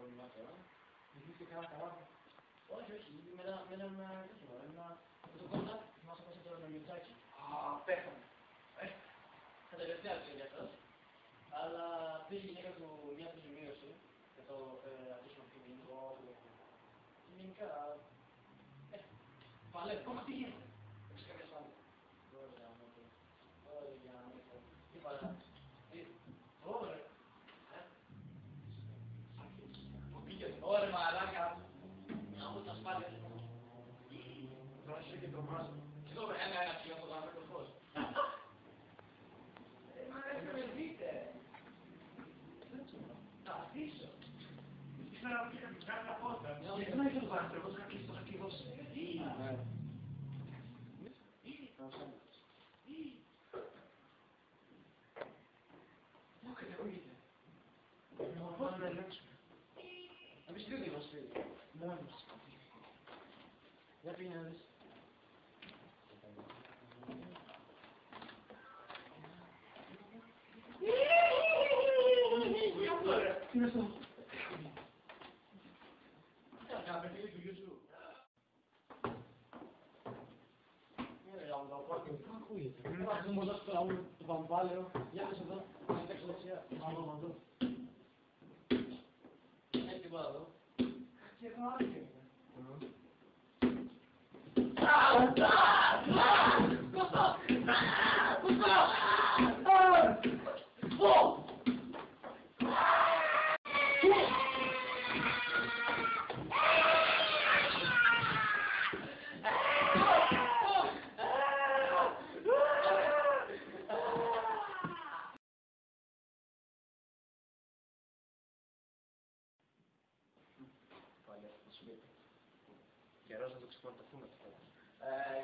πρόβλημα τώρα. Είχε κανένα καλά. Όχι, όχι, με το κομμάτι που μας έπασε τώρα με Μιουτσάκη. Α, πέθανε. Τα τελευταία του για αυτός. Αλλά πήγε η γυναίκα του μια αποζημίωση για το αντίστοιχο κίνδυνο. Και γενικά, παλεύει. Ακόμα τι γίνεται. Έχεις κάποια σφάλμα. Ωραία, τι παρά. Ωραία. Ωραία, μαλάκα. Να μου τα σπάλια. Τώρα είσαι και τρομάζω. Και εδώ ένα ψηλό στο πάνω το φως. Μα δεν με δείτε. Θα αφήσω. Ήθελα να πήγα να κάνω τα πόρτα. Γιατί να είχε το άνθρωπο, θα κλειδώσει. Πού κατηγορείτε. Πώς να ελέγξουμε. Να πεις λίγο μας φίλοι. Μόνος. Για πήγαινε να δεις. Τι είναι αυτό. Κάνα παιχνίδι του γιου Πού ακούγεται. Είμαστε μόνο στο λαό του Παμπάλαιο. Για πες εδώ, να παίξω δεξιά. Άμα εδώ. Έχει τίποτα εδώ. Και εδώ άλλο γίνεται. Καιρός να το ξεπορτωθούμε τώρα.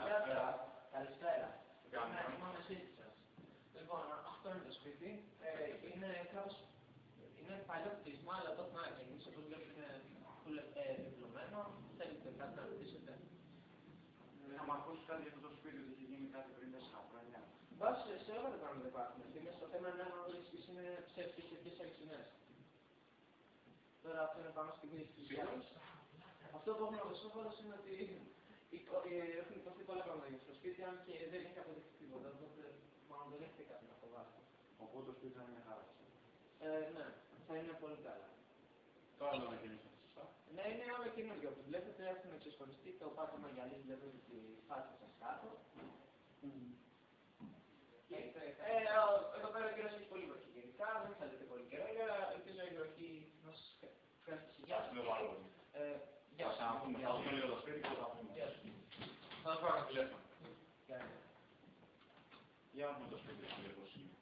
Γεια σας. Καλησπέρα. Είμαι σπίτι σας. Λοιπόν, αυτό είναι το σπίτι. Είναι κάπως... Είναι παλιό κτίσμα, αλλά το έχουμε ανακαινήσει. Όπως βλέπετε είναι διπλωμένο. Θέλετε κάτι να ρωτήσετε. Να μ' ακούσεις κάτι για αυτό το σπίτι, ότι έχει γίνει κάτι πριν 4 χρόνια. Βάσει σε όλα τα πράγματα υπάρχουν ευθύνες. Το θέμα είναι αν όλες τις είναι ψεύτικες αληθινές. Τώρα αυτό είναι πάνω στην κρίση της γης. Αυτό που έχουμε γνωρίσει είναι ότι έχουν υποθεί πολλά πράγματα για το σπίτι, αν και δεν έχει αποδειχθεί τίποτα. Οπότε μάλλον δεν έχετε κάτι να φοβάστε. Οπότε το σπίτι θα είναι μια χαρά. Ναι, θα είναι πολύ καλά. Τώρα το ανακοινήσατε, σωστά. Ναι, είναι όλο καινούργιο. Όπως βλέπετε έχουν εξασφαλιστεί το πάτωμα γυαλί, βλέπετε τη φάση σας κάτω. Εδώ πέρα ο καιρός έχει πολύ βροχή γενικά, δεν θα λέτε πολύ καιρό, αλλά ελπίζω η βροχή να σας κάνει τη σιγιά. Γεια σας. Θα πούμε λίγο το σπίτι και θα πούμε. Θα πάρω ένα τηλέφωνο. Για να πούμε το σπίτι, πώς είναι.